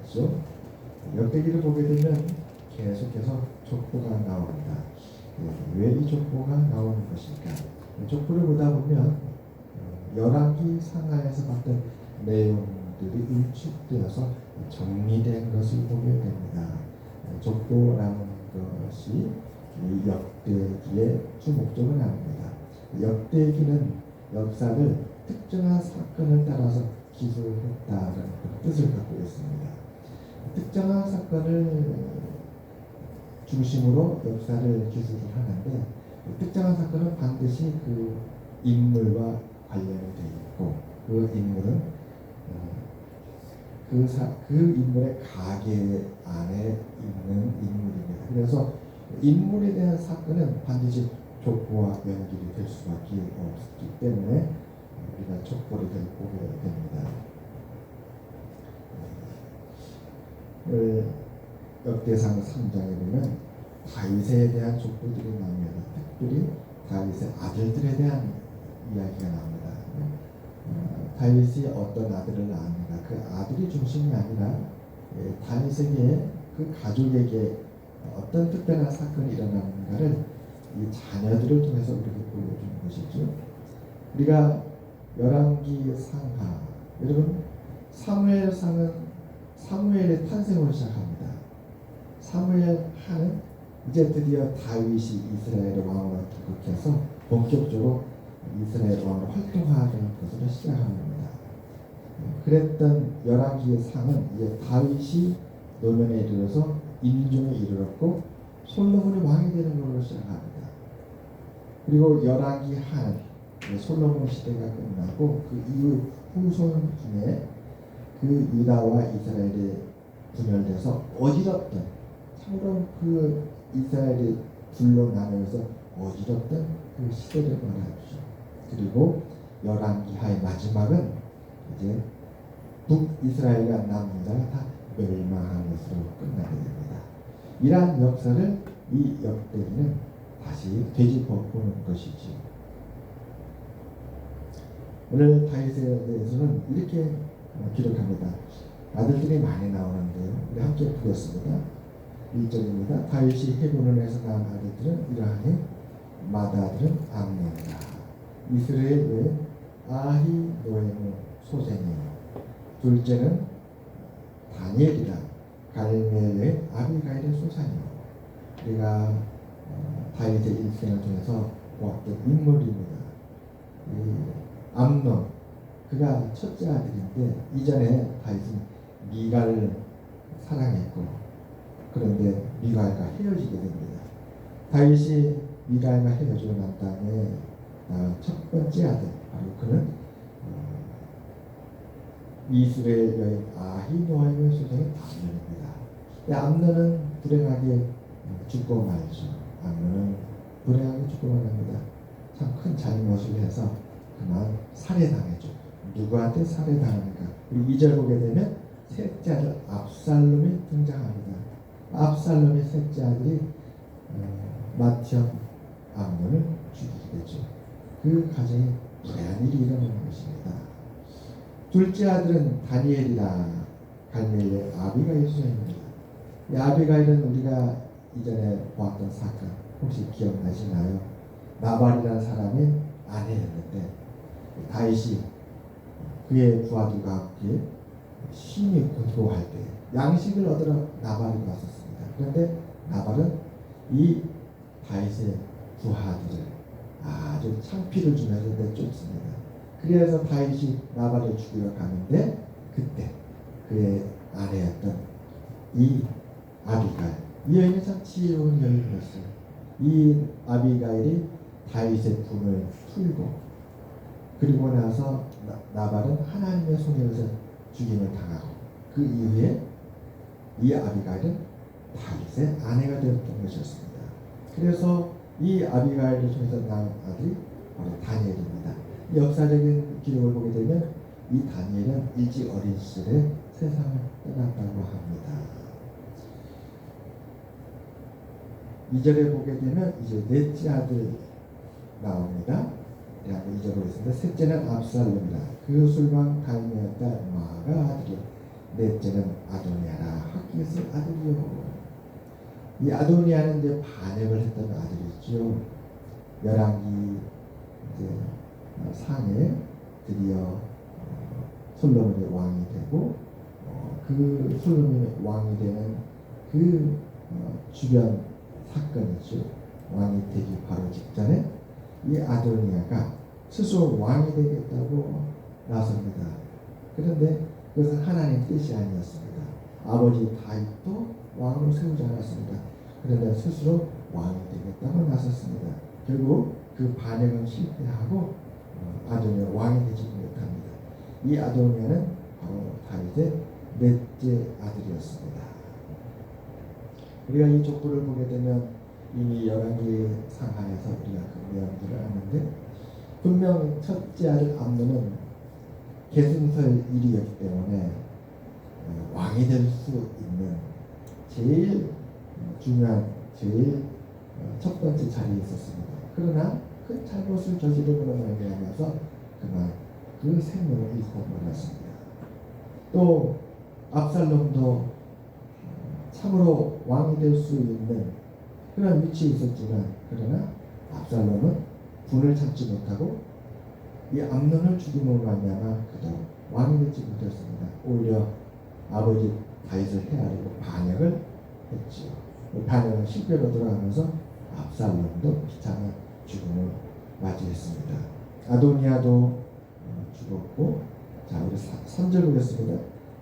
있죠. 역대기를 보게 되면 계속해서 족보가 나옵니다. 왜 이 족보가 나오는 것일까? 족보를 보다 보면 열왕기 상하에서 봤던 내용들이 일축되어서 정리된 것을 보게 됩니다. 족보라는 것이 이 역대기의 주 목적을 나눕니다. 역대기는 역사를 특정한 사건을 따라서 기술했다는 뜻을 갖고 있습니다. 특정한 사건을 중심으로 역사를 기술을 하는데, 특정한 사건은 반드시 그 인물과 관련이 되어 있고, 그 인물은 그 인물의 가계 안에 있는 인물입니다. 그래서 인물에 대한 사건은 반드시 족보와 연결이 될 수밖에 없기 때문에 우리가 족보를 보게 됩니다. 역대상 3장에 보면 다윗에 대한 족보들이 나옵니다. 특별히 다윗의 아들들에 대한 이야기가 나옵니다. 다윗이 어떤 아들을 낳았는가, 그 아들이 중심이 아니라 다윗에게, 그 가족에게 어떤 특별한 사건이 일어나는가를 이 자녀들을 통해서 우리에게 보여주는 것이죠. 우리가 열왕기 상하, 여러분 사무엘상은 사무엘의 탄생으로 시작합니다. 사무엘 하는 이제 드디어 다윗이 이스라엘의 왕으로 등극해서 본격적으로 이스라엘 왕으로 활동하는 것으로 시작합니다. 그랬던 열왕기의 상은 이제 다윗이 노년에 이르러서 인중에 이르렀고 솔로몬이 왕이 되는 걸로 시작합니다. 그리고 열왕기 한 솔로몬 시대가 끝나고 그 이후 후손 중에 그 유다와 이스라엘이 분열돼서 어지럽던, 참으로 그 이스라엘이 둘로 나누어서 어지럽던 그 시대를 말하죠. 그리고 열왕기하의 마지막은 이제 북이스라엘과 남유다가 다 멸망한 것으로 끝나게 됩니다. 이러한 역사를 이 역대기는 다시 되짚어보는 것이죠. 오늘 다윗에 대해서는 이렇게 기록합니다. 아들들이 많이 나오는데요, 우리 함께 보겠습니다. 1절입니다. 다윗이 헤브론에서 낳은 아들들은 이러하니 맏아들은 암논이라, 이스라엘의 아히노에무 소생이요, 둘째는 다니엘이라, 갈멜의 아비가일의 소산이요. 우리가 다윗의 일생을 통해서 보았던 인물입니다. 암논, 그가 첫째 아들인데 이전에 다윗은 미갈을 사랑했고, 그런데 미갈과 헤어지게 됩니다. 다윗이 미갈과 헤어지고 난 다음에 첫 번째 아들, 바로 그는 이스라엘 여인 아히노아의 소생인 암논입니다. 암논은 불행하게 죽고 말죠. 암논은 불행하게 죽고 말합니다. 참 큰 잘못을 해서 그만 살해당했죠. 누구한테 살해당하는가? 우리 2절 보게 되면 셋째 아들 압살롬이 등장합니다. 압살롬의 셋째 아들이 맏형 암논을 죽이게 되죠. 그 가정에 불행한 일이 일어나는 것입니다. 둘째 아들은 다니엘이라, 갈멜의 아비가일 소생입니다. 이 아비가일은 우리가 이전에 보았던 사건 혹시 기억나시나요? 나발이라는 사람의 아내였는데 다윗이 그의 부하들과 함께 심히 고통할 때 양식을 얻으러 나발이 왔었습니다. 그런데 나발은 이 다윗의 부하들을 아주 창피를 주면서 내쫓습니다. 그래서 다윗이 나발을 죽이러 가는데 그때 그의 아내였던 이 아비가일, 이 여인은 참 지혜로운 여인이었어요. 이 아비가일이 다윗의 분을 풀고, 그리고 나서 나발은 하나님의 손에 의해서 죽임을 당하고, 그 이후에 이 아비가일은 다윗의 아내가 되었던 것이었습니다. 그래서 이 아비가일을 통해서 낳은 아들이 바로 다니엘입니다. 역사적인 기록을 보게 되면 이 다니엘은 일찍 어린 시절에 세상을 떠났다고 합니다. 2절에 보게 되면 이제 넷째 아들 나옵니다. 2절 보겠습니다. 셋째는 압살롬이라, 그 술방 갈매였다 마가 아들이요, 넷째는 아도니아라 하깃의 아들이요. 이 아도니아는 이제 반역을 했던 아들이지요. 열왕기 이제 상에 드디어 솔로몬이 왕이 되고 그 솔로몬이 왕이 되는 그 주변 사건이죠. 왕이 되기 바로 직전에 이 아도니아가 스스로 왕이 되겠다고 나섭니다. 그런데 그것은 하나님 뜻이 아니었습니다. 아버지 다윗도 왕으로 세우지 않았습니다. 그런데 스스로 왕이 되겠다고 나섰습니다. 결국 그 반역은 실패하고 아도니아 왕이 되지 못합니다. 이 아도니아는 바로 다윗의 넷째 아들이었습니다. 우리가 이 족보를 보게 되면 이미 열왕기 상하에서 우리가 그 내용들을 아는데 분명 첫째 아들 암논은 계승설 일이었기 때문에 왕이 될 수 있는 제일 중요한 제일 첫 번째 자리에 있었습니다. 그러나 그 잘못을 저지르므로 말미암아서 그만 그 생명을 잃고 말았습니다. 또 압살롬도 참으로 왕이 될 수 있는 그런 위치에 있었지만 그러나 압살롬은 분을 참지 못하고 이 암논을 죽임으로 말미암아 그도 왕이 되지 못했습니다. 오히려 아버지 다윗을 헤아리고 반역을 했지요. 반역은 실패로 돌아가면서 압살롬도 비참한 죽음을 맞이했습니다. 아도니아도 죽었고, 자 우리 3절 보겠습니다.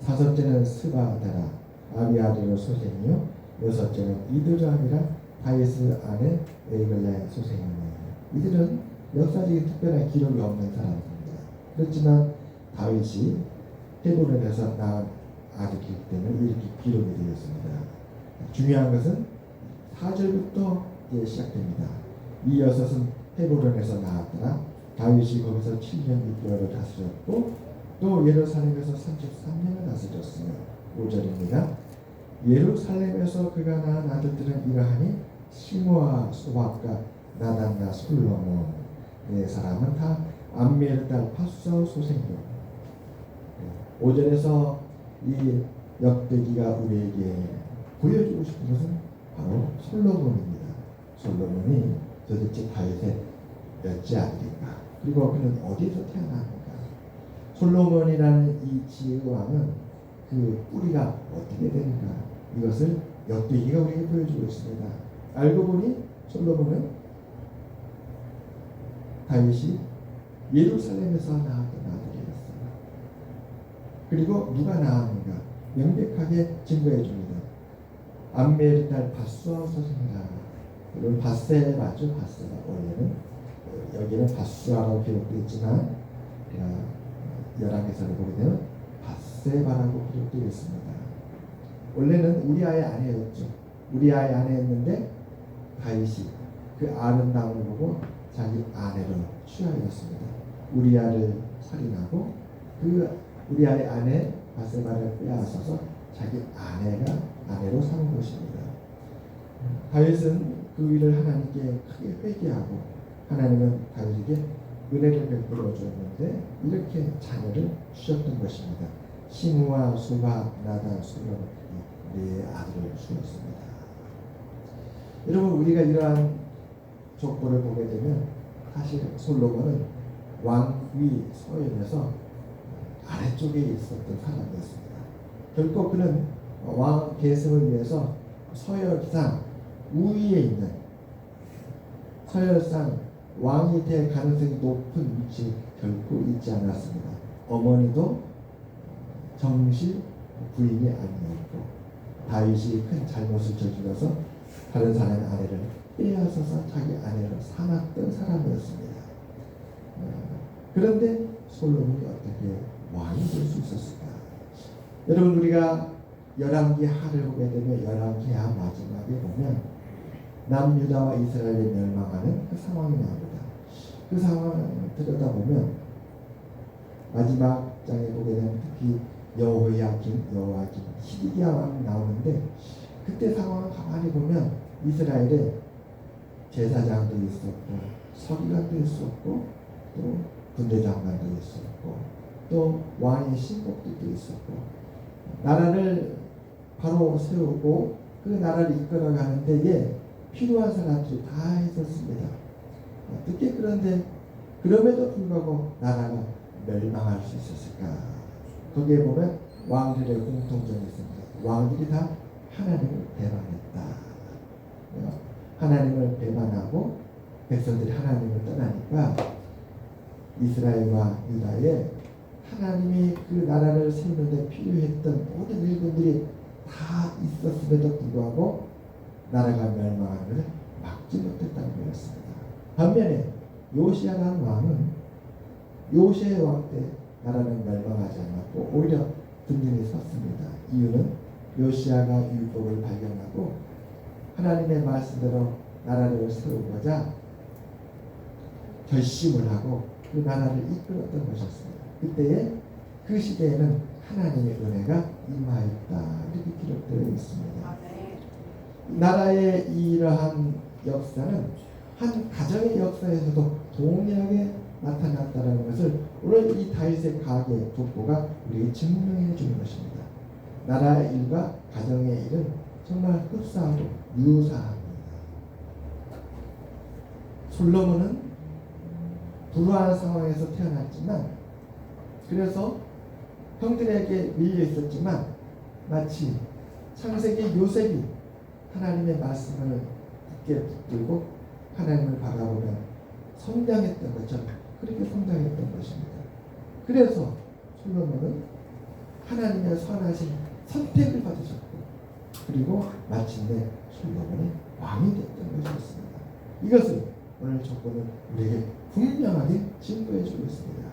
다섯째는 스바다라 아비아드의 소생이요, 여섯째는 이드람이라 다윗의 아내 에글라의 소생이에요. 이들은 역사적인 특별한 기록이 없는 사람입니다. 그렇지만 다윗이 헤브론에서 낳은 아들이기 때문에 이렇게 기록이 되었습니다. 중요한 것은 4절부터 시작됩니다. 이 여섯은 헤브론에서 나왔더라. 다윗이 거기서 7년 6개월을 다스렸고 또 예루살렘에서 33년을 다스렸으며 5절입니다. 예루살렘에서 그가 낳은 아들들은 이러하니 시므와 소박과 나단과 솔로몬 네 사람은 다 암미엘의 딸 파수사의 소생이요. 5절에서 이 역대기가 우리에게 보여주고 싶은 것은 바로 솔로몬입니다. 솔로몬이 도대체 다윗의 몇째 아들인가? 그리고 그는 어디서 태어납니까? 솔로몬이라는 이 지혜의 왕은 그 뿌리가 어떻게 되는가? 이것을 역대기가 우리에게 보여주고 있습니다. 알고 보니 솔로몬은 다윗이 예루살렘에서 낳았던 아들이었어요. 그리고 누가 낳았는가? 명백하게 증거해 줍니다. 암멜의 딸 바수아 소생이라. 여러분 바세바죠. 바세바. 원래는 여기는 바수아라고 기록되어 있지만 열왕기서를 보게 되면 바세바라고 기록되어 있습니다. 원래는 우리아의 아내였죠. 우리아의 아내였는데 다윗이 그 아름다움을 보고 자기 아내로 취하였습니다. 우리아를 살인하고 그 우리아의 아내 바세바를 빼앗아서 자기 아내로 삼은 것입니다. 다윗은 그 일을 하나님께 크게 회개하고 하나님은 다윗에게 은혜를 베풀어 주었는데 이렇게 자녀를 주셨던 것입니다. 시므와 소박, 나단, 솔로몬 네 아들을 주었습니다. 여러분 우리가 이러한 족보를 보게 되면 사실 솔로몬은 왕위 서열에서 아래쪽에 있었던 사람이었습니다. 결코 그는 왕 계승을 위해서 서열상 우위에 있는 서열상 왕이 될 가능성이 높은 위치에 결코 있지 않았습니다. 어머니도 정실 부인이 아니었고 다윗이 큰 잘못을 저질러서 다른 사람의 아내를 빼앗아서 자기 아내로 삼았던 사람이었습니다. 그런데 솔로몬이 어떻게 왕이 될 수 있었을까? 여러분 우리가 열왕기 하를 보게 되면 열왕기 하 마지막에 보면 남유다와 이스라엘이 멸망하는 그 상황이 나옵니다. 그 상황을 들여다보면 마지막 장에 보게 되면 특히 여호야김, 시드기야 왕이 나오는데 그때 상황을 가만히 보면 이스라엘에 제사장도 있었고 서기관도 있었고 또 군대장관도 있었고 또 왕의 신복들도 있었고 나라를 바로 세우고 그 나라를 이끌어가는 데에 필요한 사람들이 다 있었습니다. 어떻게 그런데 그럼에도 불구하고 나라가 멸망할 수 있었을까? 거기에 보면 왕들의 공통점이 있습니다. 왕들이 다 하나님을 배반했다. 하나님을 배반하고 백성들이 하나님을 떠나니까 이스라엘과 유다에 하나님이 그 나라를 세우는데 필요했던 모든 일꾼들이 다 있었음에도 불구하고 나라가 멸망하는 것을 막지 못했다는 거였습니다. 반면에 요시야라는 왕은 요시야 왕 때 나라는 멸망하지 않았고 오히려 든든히 섰습니다. 이유는 요시야가 율법을 발견하고 하나님의 말씀대로 나라를 세우고자 결심을 하고 그 나라를 이끌었던 것이었습니다. 그때에 그 시대에는 하나님의 은혜가 임하였다 이렇게 기록되어 있습니다. 나라의 이러한 역사는 한 가정의 역사에서도 동일하게 나타났다는 것을 오늘 이 다윗의 가계 족보가 우리에게 증명해 주는 것입니다. 나라의 일과 가정의 일은 정말 흡사하고 유사합니다. 솔로몬은 불우한 상황에서 태어났지만 그래서 형들에게 밀려 있었지만 마치 창세기 요셉이 하나님의 말씀을 굳게 붙들고 하나님을 바라보며 성장했던 것처럼 그렇게 성장했던 것입니다. 그래서 솔로몬은 하나님의 선하신 선택을 받으셨고 그리고 마침내 솔로몬이 왕이 됐던 것이었습니다. 이것을 오늘 족보는 우리에게 분명하게 증거해 주고 있습니다.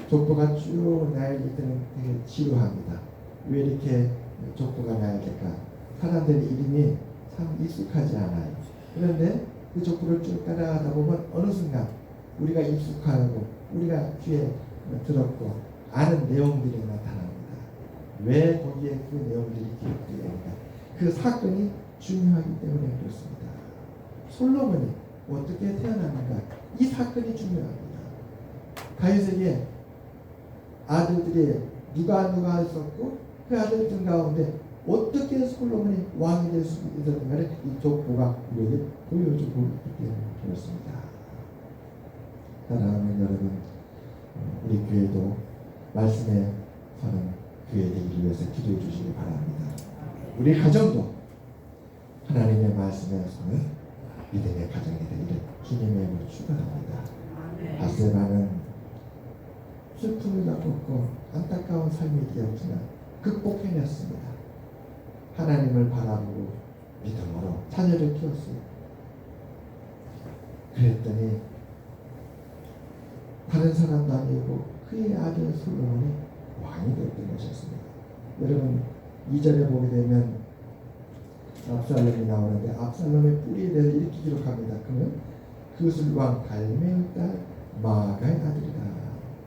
족보가 쭉 나열될 때는 되게 지루합니다. 왜 이렇게 족보가 나열될까? 사람들의 이름이 참 익숙하지 않아요. 그런데 그 족보를 쭉 따라가다 보면 어느 순간 우리가 익숙하고 우리가 귀에 들었고 아는 내용들이 나타납니다. 왜 거기에 그 내용들이 기록되는가? 그 사건이 중요하기 때문에 그렇습니다. 솔로몬이 어떻게 태어났는가? 이 사건이 중요합니다. 다윗에게 아들들이 누가 있었고 그 아들들 가운데 어떻게 솔로몬이 왕이 될 수 있었는가를 이 족보가 우리에게 보여주고 있기 때문에 그렇습니다. 사랑하는 여러분, 우리 교회도 말씀에 서는 교회 되기를 위해서 기도해 주시기 바랍니다. 우리 가정도 하나님의 말씀에 서는 믿음의 가정이 되기를 주님의 이름으로 축원합니다. 바세바는 슬픔을 겪었고 안타까운 삶이 되었지만 극복해냈습니다. 하나님을 바라보고 믿음으로 자녀를 키웠어요. 그랬더니 다른 사람도 아니고 그의 아들 솔로몬이 왕이 되었던 것이었습니다. 여러분 2절에 보게 되면 압살롬이 나오는데 압살롬의 뿌리에 대해서 이렇게 기록합니다. 그러면 그술 왕 갈메의 딸 마아가의 아들이다.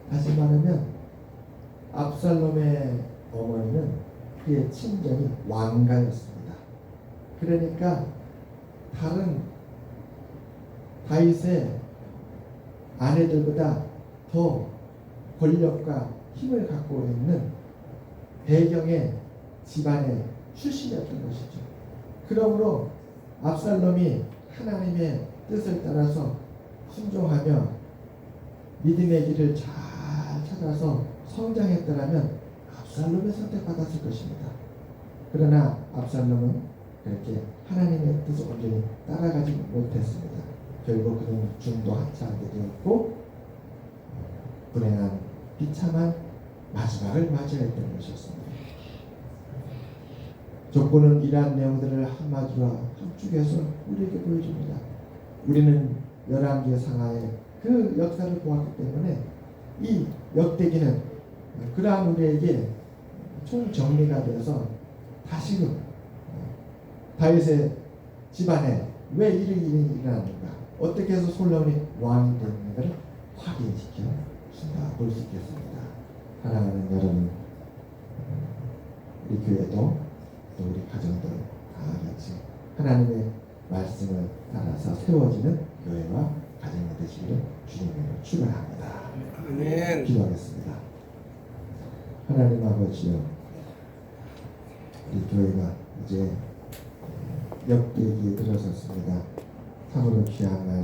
다시 말하면 압살롬의 어머니는 그의 친정이 왕가였습니다. 그러니까 다른 다윗의 아내들보다 더 권력과 힘을 갖고 있는 배경의 집안의 출신이었던 것이죠. 그러므로 압살롬이 하나님의 뜻을 따라서 순종하며 믿음의 길을 잘 찾아서 성장했더라면 압살롬의 선택받았을 것입니다. 그러나 압살롬은 그렇게 하나님의 뜻을 온전히 따라가지 못했습니다. 결국 그는 중도 하차하게 되었고 불행한 비참한 마지막을 맞이했던 것이었습니다. 족보는 이러한 내용들을 한마디로 함축해서 우리에게 보여줍니다. 우리는 열왕기 상하의 그 역사를 보았기 때문에 이 역대기는 그러한 우리에게 총정리가 되어서 다시금 다윗의 집안에 왜 이런 일이 일어났는가, 어떻게 해서 솔로몬이 왕이 되는가를 확인시켜 준다 볼 수 있겠습니다. 사랑하는 여러분, 우리 교회도 또 우리 가정도 다 같이 하나님의 말씀을 따라서 세워지는 교회와 가정이 되시기를 주님으로 축원합니다. 아멘. 기도하겠습니다. 하나님 아버지여, 우리 교회가 이제 역대기에 들어섰습니다. 참으로 귀한 말씀